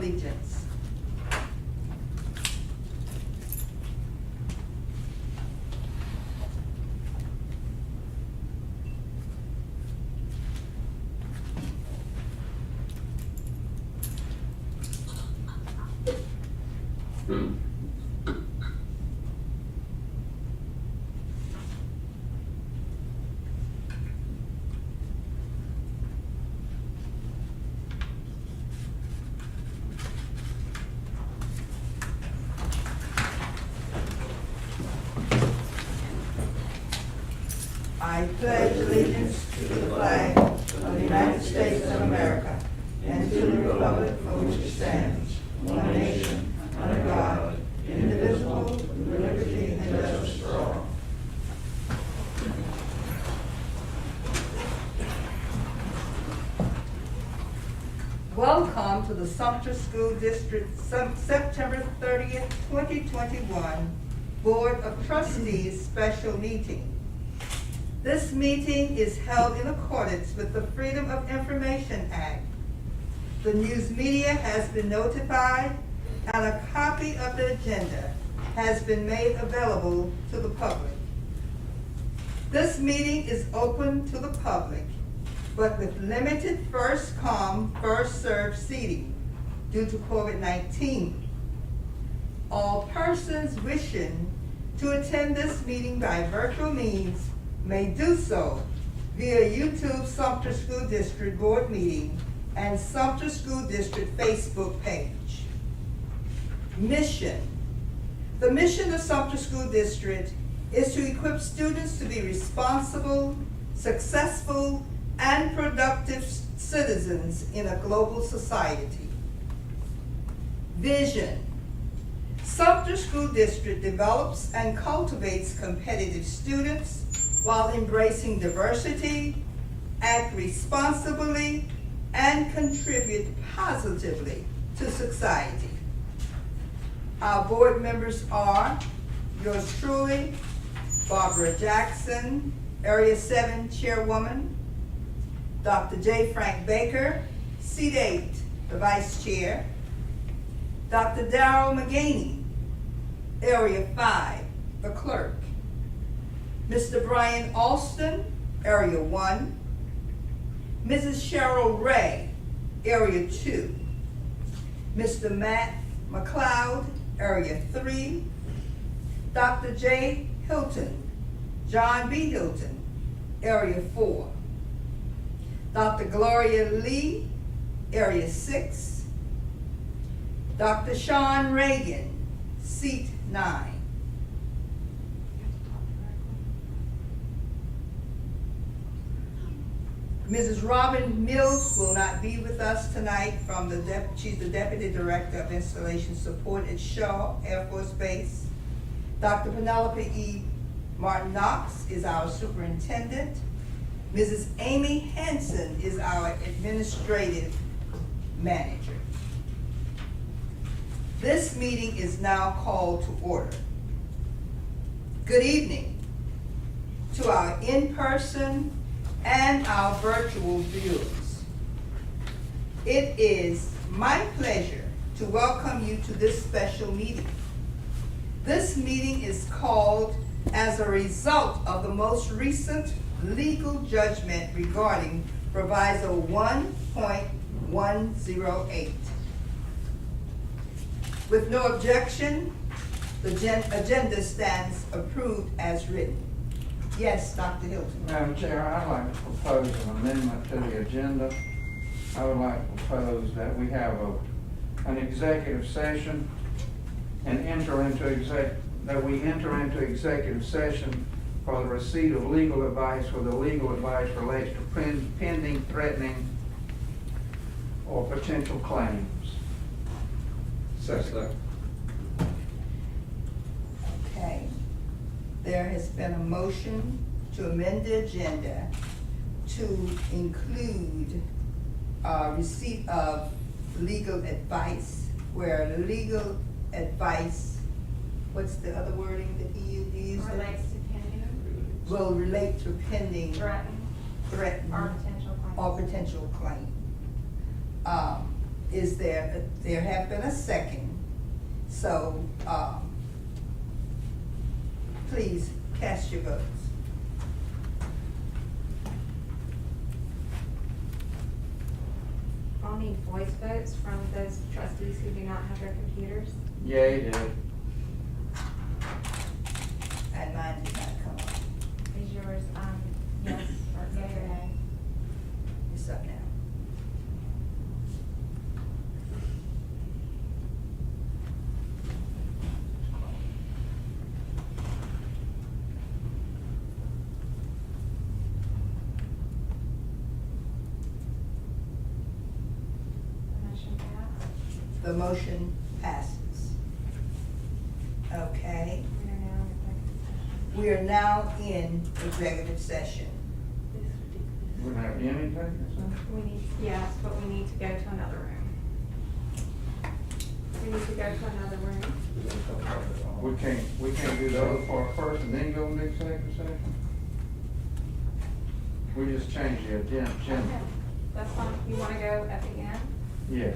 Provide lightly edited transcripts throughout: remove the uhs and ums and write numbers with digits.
allegiance. I pledge allegiance to the flag of the United States of America and to the republic for which it stands, one nation, under God, indivisible, with liberty and justice for all. Welcome to the Sumter School District September 30th, 2021 Board of Trustees Special Meeting. This meeting is held in accordance with the Freedom of Information Act. The news media has been notified and a copy of the agenda has been made available to the public. This meeting is open to the public, but with limited first come, first served seating due to COVID-19. All persons wishing to attend this meeting by virtual means may do so via YouTube Sumter School District Board Meeting and Sumter School District Facebook page. Mission. The mission of Sumter School District is to equip students to be responsible, successful, and productive citizens in a global society. Vision. Sumter School District develops and cultivates competitive students while embracing diversity, act responsibly, and contribute positively to society. Our board members are yours truly, Barbara Jackson, Area 7 Chairwoman, Dr. J. Frank Baker, Seat 8, the Vice Chair, Dr. Darrell McGaney, Area 5, the Clerk, Mr. Brian Alston, Area 1, Mrs. Cheryl Ray, Area 2, Mr. Matt McLeod, Area 3, Dr. J. Hilton, John B. Hilton, Area 4, Dr. Gloria Lee, Area 6, Dr. Sean Reagan, Seat 9. Mrs. Robin Mills will not be with us tonight she's the Deputy Director of Installation Support at Shaw Air Force Base. Dr. Penelope E. Martin Knox is our Superintendent. Mrs. Amy Hanson is our Administrative Manager. This meeting is now called to order. Good evening to our in-person and our virtual viewers. It is my pleasure to welcome you to this special meeting. This meeting is called as a result of the most recent legal judgment regarding Proviso 1.108. With no objection, the agenda stands approved as written. Yes, Dr. Hilton. Madam Chair, I'd like to propose an amendment to the agenda. I would like to propose that we have an executive session and that we enter into executive session for the receipt of legal advice where the legal advice relates to pending, threatening, or potential claims. Second. Okay. There has been a motion to amend the agenda to include receipt of legal advice, where legal advice, what's the other wording that he used? Relates to pending, Will relate to pending, threatening, threatened, or potential claim. or potential claim. there have been a second, so, please cast your votes. I'll need voice votes from those trustees who do not have their computers. Yay, did. And mine did not come up. Is yours, yes or yea or nay? It's up now. The motion passed. The motion passes. Okay, We are now in executive session. we are now in executive session. We don't have anything or something? We need, yes, but we need to go to another room. We need to go to another room. We can't do the other part first and then go into executive session? We just changed the agenda. Okay, that's fine. You wanna go at the end? Yeah.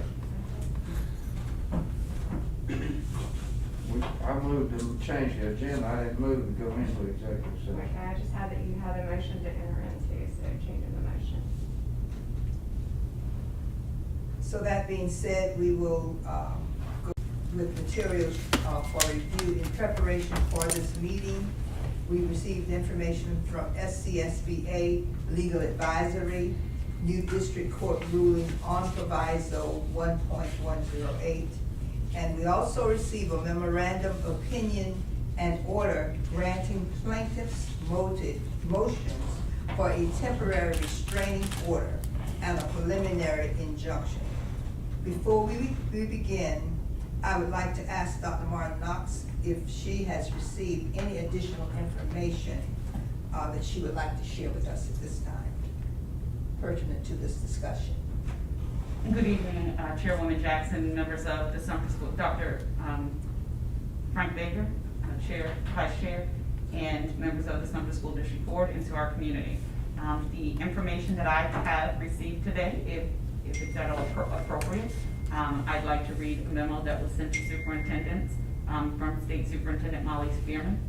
I moved to change the agenda, I didn't move to go into executive Okay, session. I just had that you had a motion to enter into, so changing the motion. So that being said, we will go with materials for review in preparation for this meeting. We received information from SCSBA Legal Advisory, new district court ruling on proviso 1.108. And we also receive a memorandum opinion and order granting plaintiffs' motions for a temporary restraining order and a preliminary injunction. Before we begin, I would like to ask Dr. Martin Knox if she has received any additional information that she would like to share with us at this time, pertinent to this discussion. Good evening, Chairwoman Jackson, members of the Sumter School, Dr. Frank Baker, Chair, Vice Chair, and members of the Sumter School District Board, and to our community. The information that I have received today, if it's at all appropriate, I'd like to read a memo that was sent to superintendents from State Superintendent Molly Spearman.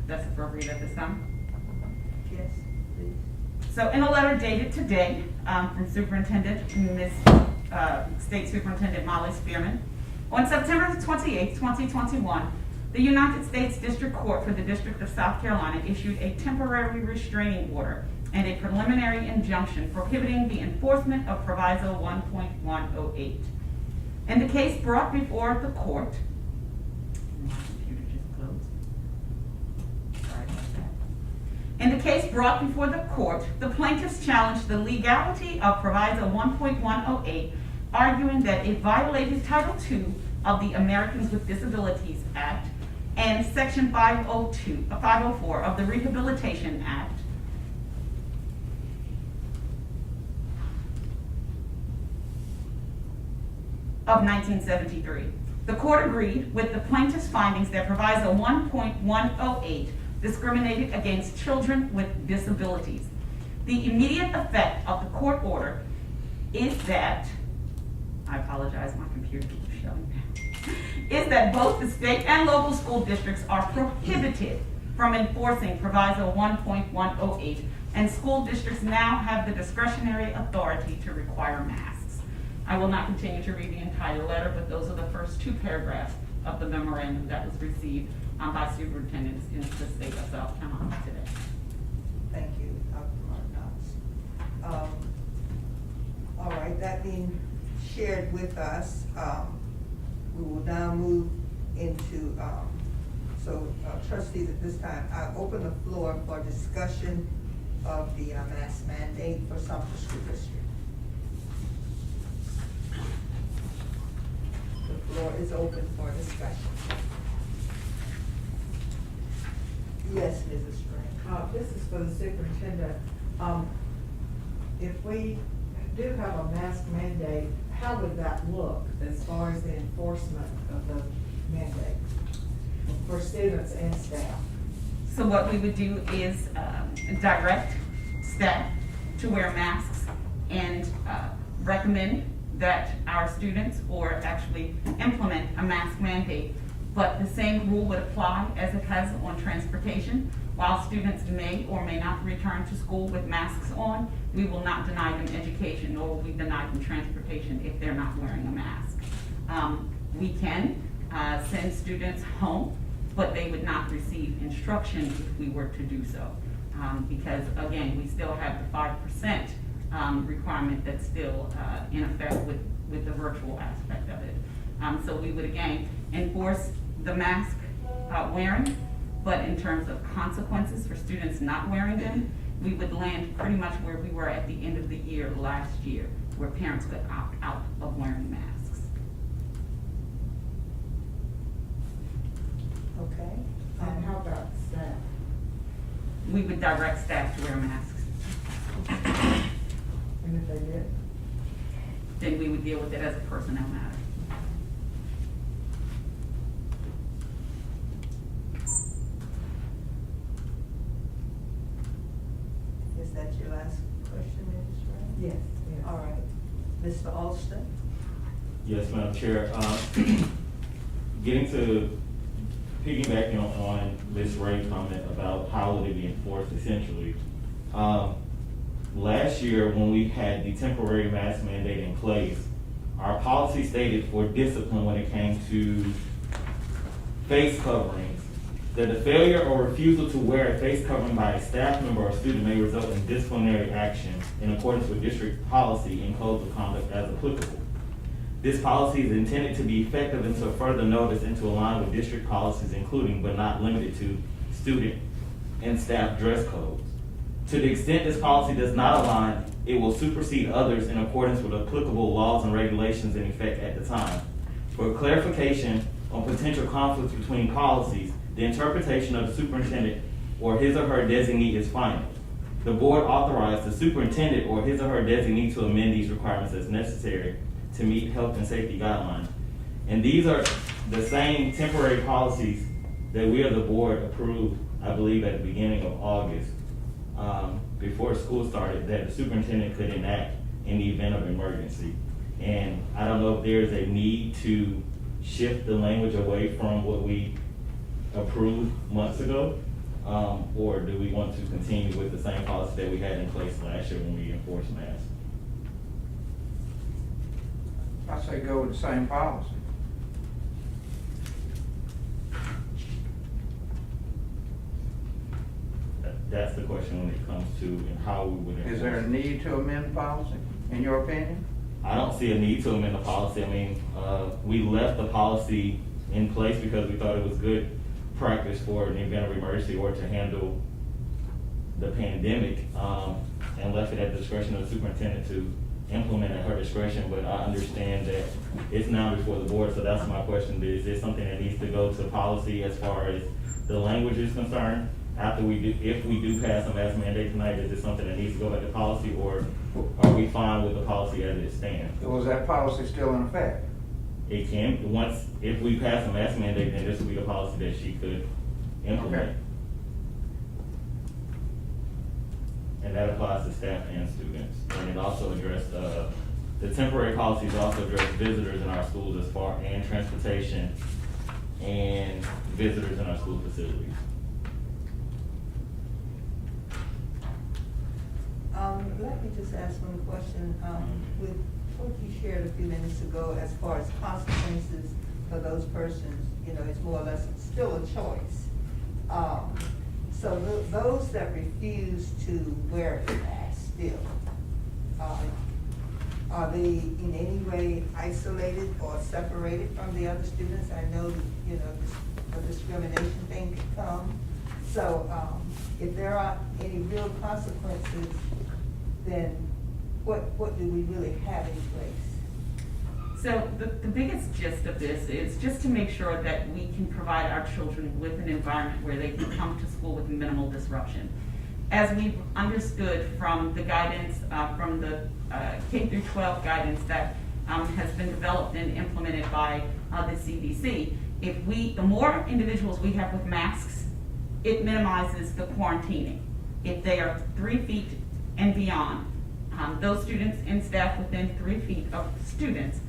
If that's appropriate at this time. Yes, please. So in a letter dated today from Superintendent, State Superintendent Molly Spearman, on September 28, 2021, the United States District Court for the District of South Carolina issued a temporary restraining order and a preliminary injunction prohibiting the enforcement of Proviso 1.108. In the case brought before the court, my computer just closed. Sorry about that. In the case brought before the court, the plaintiffs challenged the legality of Proviso 1.108, arguing that it violated Title II of the Americans with Disabilities Act and Section 504 of the Rehabilitation Act, of 1973. The court agreed with the plaintiff's findings that Proviso 1.108 discriminated against children with disabilities. The immediate effect of the court order is that, I apologize, my computer keeps shutting down, is that both the state and local school districts are prohibited from enforcing Proviso 1.108, and school districts now have the discretionary authority to require masks. I will not continue to read the entire letter, but those are the first two paragraphs of the memorandum that was received by superintendents in the state of South Carolina today. Thank you, Dr. Martin Knox. All right, that being shared with us, we will now move into, trustees, at this time, I open the floor for discussion of the mask mandate for Sumter School District. The floor is open for discussion. Yes, Mrs. Strang. This is for the superintendent. If we do have a mask mandate, how would that look as far as the enforcement of the mandate for students and staff? So what we would do is direct staff to wear masks and recommend that our students or actually implement a mask mandate, but the same rule would apply as it has on transportation. While students may or may not return to school with masks on, we will not deny them education, nor will we deny them transportation if they're not wearing a mask. We can send students home, but they would not receive instruction if we were to do so. Because again, we still have the 5% requirement that's still in effect with the virtual aspect of it. So we would again enforce the mask wearing, but in terms of consequences for students not wearing them, we would land pretty much where we were at the end of the year last year, where parents could opt out of wearing masks. Okay. And how about staff? We would direct staff to wear masks. And if they did? Then we would deal with it as a personnel matter. Is that your last question, Mrs. Ryan? Yes, yes. All right. Mr. Alston? Yes, Madam Chair. Getting to piggybacking on Ms. Ray's comment about how would it be enforced essentially. Last year when we had the temporary mask mandate in place, our policy stated for discipline when it came to face coverings, that the failure or refusal to wear a face covering by a staff member or student may result in disciplinary action in accordance with district policy and codes of conduct as applicable. This policy is intended to be effective until further notice and to align with district policies, including but not limited to student and staff dress codes. To the extent this policy does not align, it will supersede others in accordance with applicable laws and regulations in effect at the time. For clarification on potential conflicts between policies, the interpretation of the superintendent or his or her designee is final. The board authorized the superintendent or his or her designee to amend these requirements as necessary to meet health and safety guidelines. And these are the same temporary policies that we as the board approved, I believe, at the beginning of August, before school started, that the superintendent could enact in the event of emergency. And I don't know if there's a need to shift the language away from what we approved months ago, or do we want to continue with the same policy that we had in place last year when we enforced masks? I say go with the same policy. That's the question when it comes to and how we would enforce. Is there a need to amend policy, in your opinion? I don't see a need to amend the policy. I mean, we left the policy in place because we thought it was good practice for an event of emergency or to handle the pandemic, and left it at the discretion of the superintendent to implement at her discretion. But I understand that it's now before the board, so that's my question. Is this something that needs to go to policy as far as the language is concerned? After we do, if we do pass a mask mandate tonight, is this something that needs to go back to policy, or are we fine with the policy as it stands? Was that policy still in effect? It can, if we pass a mask mandate, then this will be the policy that she could implement. Okay. And that applies to staff and students. And it also addressed, the temporary policies also address visitors in our schools as far, and transportation and visitors in our school facilities. Let me just ask one question. With what you shared a few minutes ago, as far as consequences for those persons, you know, it's more or less still a choice. So those that refuse to wear a mask still, are they in any way isolated or separated from the other students? I know, you know, a discrimination thing could come. So if there are any real consequences, then what do we really have in place? So the biggest gist of this is just to make sure that we can provide our children with an environment where they can come to school with minimal disruption. As we've understood from the guidance, from the K through 12 guidance that has been developed and implemented by the CDC, the more individuals we have with masks, it minimizes the quarantining. If they are 3 feet and beyond, Those students and staff within 3 feet of students,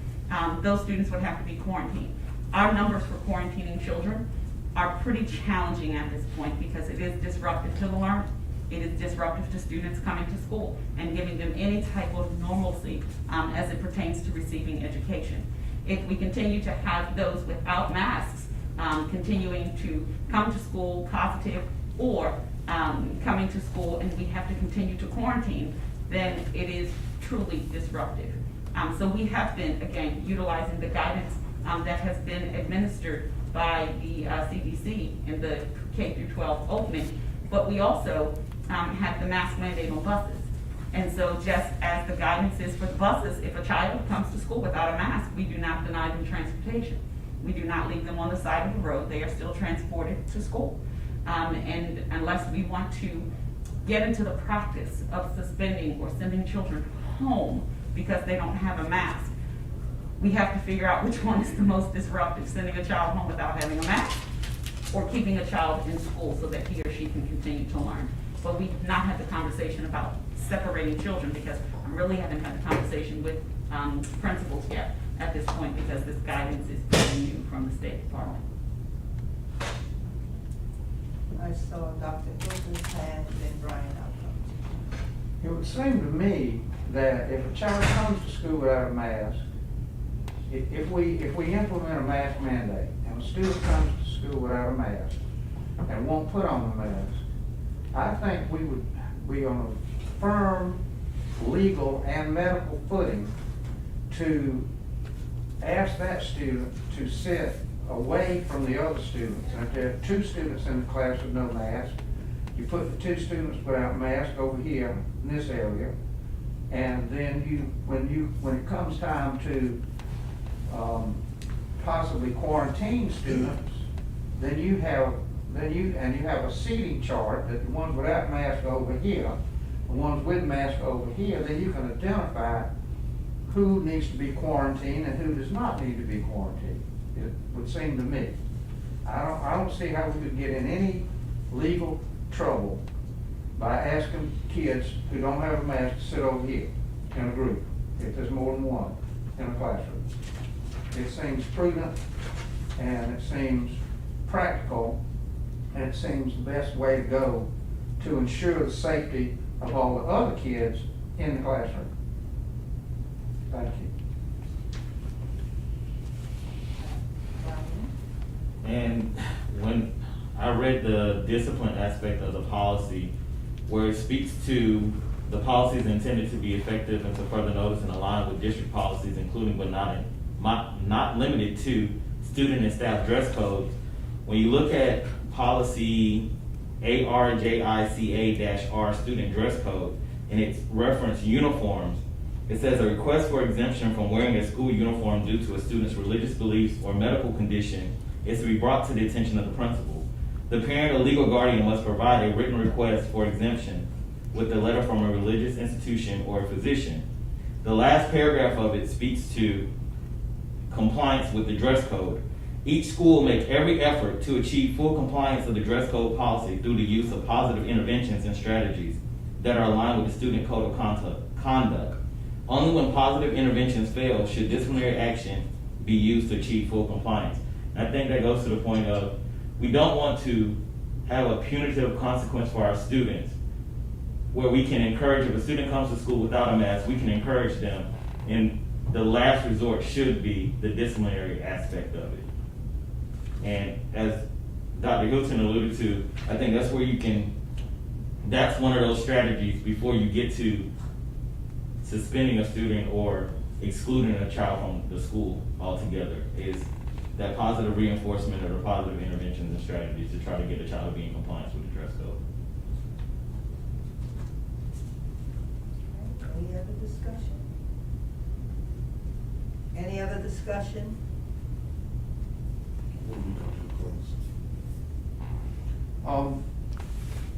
those students would have to be quarantined. Our numbers for quarantining children are pretty challenging at this point because it is disruptive to the learning. It is disruptive to students coming to school and giving them any type of normalcy as it pertains to receiving education. If we continue to have those without masks continuing to come to school positive or coming to school and we have to continue to quarantine, then it is truly disruptive. So we have been, again, utilizing the guidance that has been administered by the CDC in the K through 12 opening, but we also have the mask mandate on buses. And so just as the guidance is for the buses, if a child comes to school without a mask, we do not deny them transportation. We do not leave them on the side of the road. They are still transported to school. And unless we want to get into the practice of suspending or sending children home because they don't have a mask, we have to figure out which one is the most disruptive, sending a child home without having a mask or keeping a child in school so that he or she can continue to learn. But we have not had the conversation about separating children because we really haven't had the conversation with principals yet at this point because this guidance is pretty new from the State Department. I saw Dr. Hilton's hand, then Brian Outcome. It would seem to me that if a child comes to school without a mask, if we implement a mask mandate and a student comes to school without a mask and won't put on the mask, I think we would be on a firm legal and medical footing to ask that student to sit away from the other students. And if there are 2 students in the class with no mask, you put the 2 students without mask over here in this area, and then when it comes time to possibly quarantine students, then you have a seating chart that the ones without mask over here, the ones with mask over here, then you can identify who needs to be quarantined and who does not need to be quarantined. It would seem to me. I don't see how we could get in any legal trouble by asking kids who don't have a mask to sit over here in a group, if there's more than one in a classroom. It seems prudent, and it seems practical, and it seems the best way to go to ensure the safety of all the other kids in the classroom. Thank you. And when I read the discipline aspect of the policy, where it speaks to the policies intended to be effective and to further notice and align with district policies, including but not limited to student and staff dress codes. When you look at policy ARJICA-R student dress code, and it's referenced uniforms, it says a request for exemption from wearing a school uniform due to a student's religious beliefs or medical condition is to be brought to the attention of the principal. The parent or legal guardian must provide a written request for exemption with a letter from a religious institution or a physician. The last paragraph of it speaks to compliance with the dress code. Each school will make every effort to achieve full compliance of the dress code policy through the use of positive interventions and strategies that are aligned with the student code of conduct. Only when positive interventions fail should disciplinary action be used to achieve full compliance. And I think that goes to the point of we don't want to have a punitive consequence for our students where we can encourage, if a student comes to school without a mask, we can encourage them, and the last resort should be the disciplinary aspect of it. And as Dr. Hilton alluded to, I think that's where that's one of those strategies before you get to suspending a student or excluding a child from the school altogether, is that positive reinforcement or the positive interventions and strategies to try to get a child to be in compliance with the dress code. Any other discussion? Any other discussion?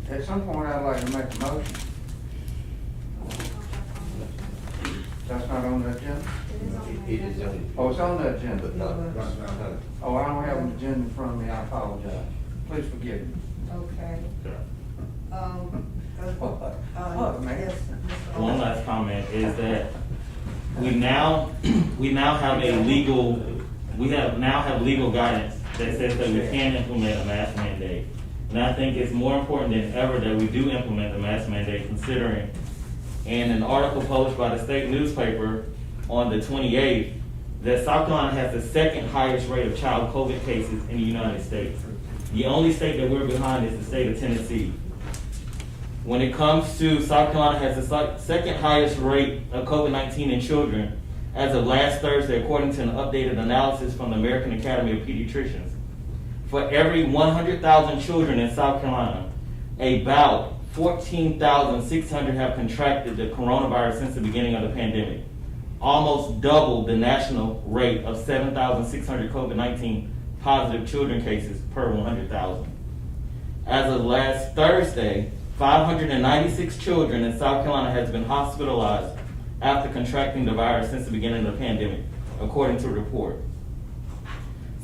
At some point, I'd like to make a motion. That's not on the agenda? It is on. Oh, it's on the agenda. But not. Oh, I don't have an agenda in front of me, I apologize. Please forgive me. Okay. What, man? Yes, Mr. One Owens. last comment is that we now have legal guidance that says that we can implement a mask mandate. And I think it's more important than ever that we do implement the mask mandate, considering in an article published by the state newspaper on the 28th, that South Carolina has the second highest rate of child COVID cases in the United States. The only state that we're behind is the state of Tennessee. When it comes to South Carolina has the second highest rate of COVID-19 in children as of last Thursday, according to an updated analysis from the American Academy of Pediatricians. For every 100,000 children in South Carolina, about 14,600 have contracted the coronavirus since the beginning of the pandemic, almost double the national rate of 7,600 COVID-19 positive children cases per 100,000. As of last Thursday, 596 children in South Carolina has been hospitalized after contracting the virus since the beginning of the pandemic, according to a report.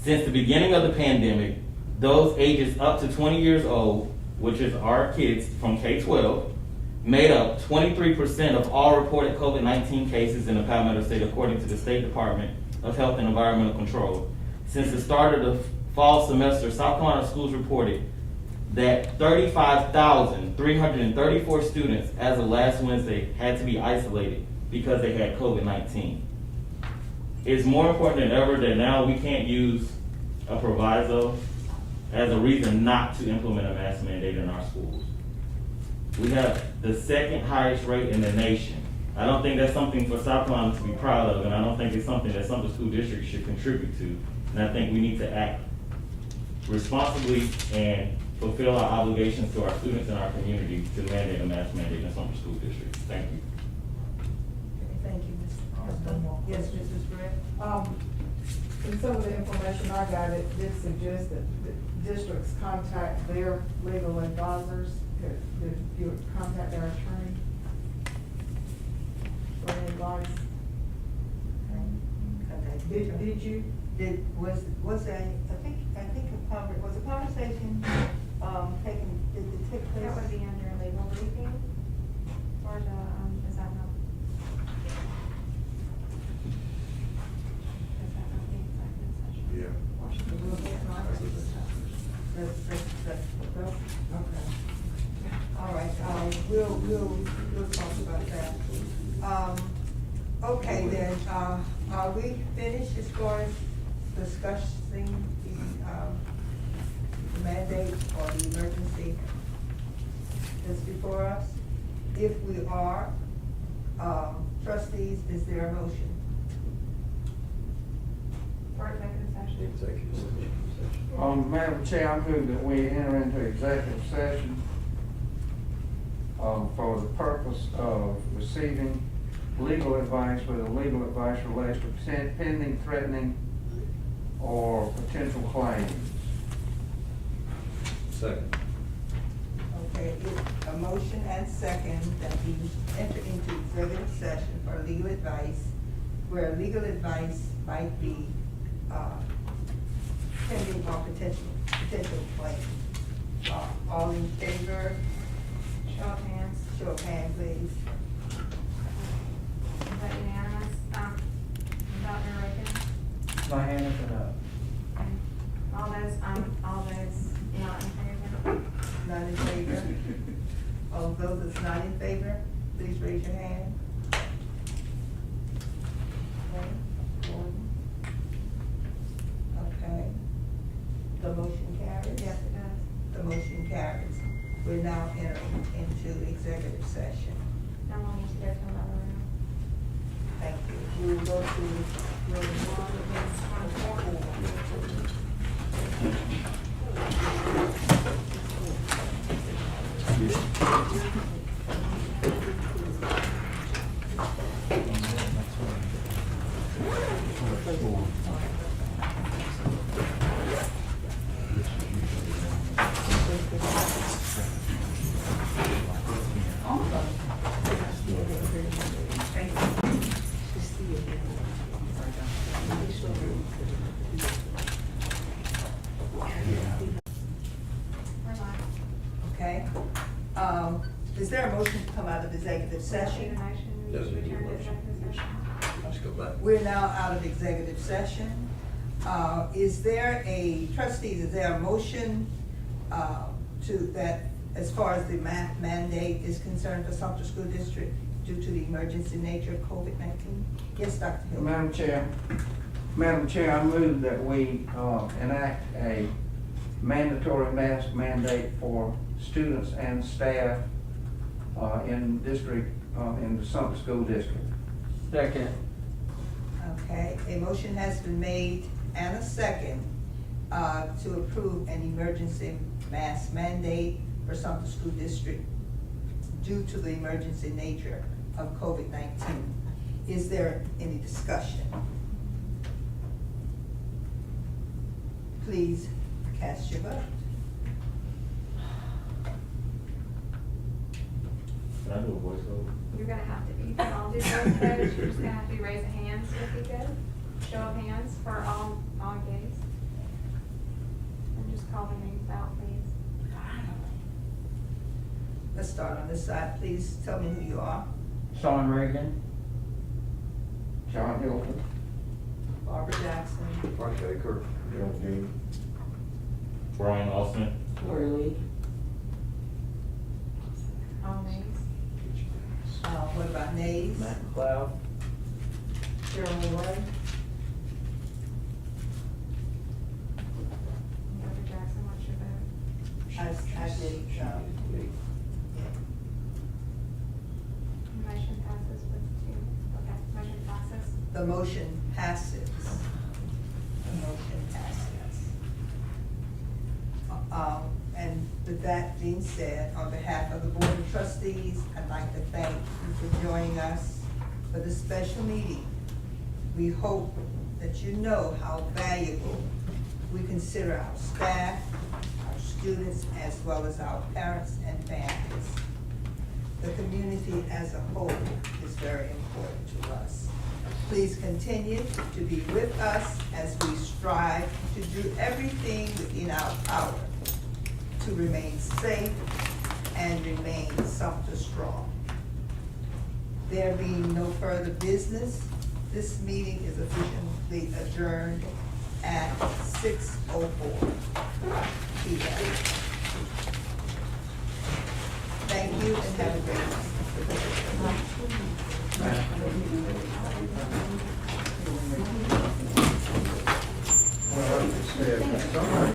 Since the beginning of the pandemic, those ages up to 20 years old, which is our kids from K-12, made up 23% of all reported COVID-19 cases in the Palmetto State, according to the State Department of Health and Environmental Control. Since the start of the fall semester, South Carolina schools reported that 35,334 students as of last Wednesday had to be isolated because they had COVID-19. It's more important than ever that now we can't use a proviso as a reason not to implement a mask mandate in our schools. We have the second highest rate in the nation. I don't think that's something for South Carolina to be proud of, and I don't think it's something that some of the school districts should contribute to. And I think we need to act responsibly and fulfill our obligations to our students and our community to mandate a mask mandate in some school districts. Thank you. Thank you, Mr. Austin. Yes, Mrs. Brett? In some of the information I got, it did suggest that the districts contact their legal advisors. Did you contact their attorney for any advice? Did you? Was a conversation, taken, did it take place? That would be under legal briefing, or the, is that not? Is that not the executive session? Yeah. Okay. All right, we'll talk about that. Okay then, are we finished as far as discussing the mandate or the emergency that's before us? If we are, trustees, is there a motion? For executive session? Executive session. Madam Chair, I move that we enter into executive session for the purpose of receiving legal advice, whether legal advice relates to pending, threatening, or potential claims. Second. Okay, a motion and second that we enter into executive session for legal advice, where legal advice might be, pending or potential claim. All in favor? Show of hands. Show of hands, please. Is that unanimous? Dr. Rickon? My hand is up. All those not in favor? Not in favor? All of those that's not in favor, please raise your hand. Okay, Gordon. Okay. The motion carries? Yes, it does. The motion carries. We're now entering into executive session. Now we'll need to go to another room. Thank you. We will go to room 1. Is there a motion to come out of executive Need a session? motion, Doesn't need a return to motion. executive session. Let's go back. We're now out of executive session. Is there trustees, is there a motion to that, as far as the mandate is concerned for Sumter School District due to the emergency nature of COVID-19? Yes, Dr. Hill. Madam Chair, I move that we enact a mandatory mask mandate for students and staff in the Sumter School District. Second. Okay, a motion has been made and a second to approve an emergency mask mandate for Sumter School District due to the emergency nature of COVID-19. Is there any discussion? Please cast your vote. Can I do a voiceover? You're gonna have to, you can all do voice votes, you're just gonna have to do raise of hands if you go. Show of hands for all gays. And just call the names out, please. Let's start on this side. Please tell me who you are. Sean Reagan. John Hilton. Barbara Jackson. Mark Baker. Brian Austin. Lori Lee. All names. What about nays? Matt McLeod. Cheryl Ray. Dr. Jackson, what's your vote? I did, yeah. Motion passes with two. Okay, motion passes. The motion passes. The motion passes. And with that being said, on behalf of the Board of Trustees, I'd like to thank you for joining us for this special meeting. We hope that you know how valuable we consider our staff, our students, as well as our parents and families. The community as a whole is very important to us. Please continue to be with us as we strive to do everything within our power to remain safe and remain Sumter strong. There being no further business, this meeting is officially adjourned at 6:04 p.m. Thank you and have a great night. Well, like I said,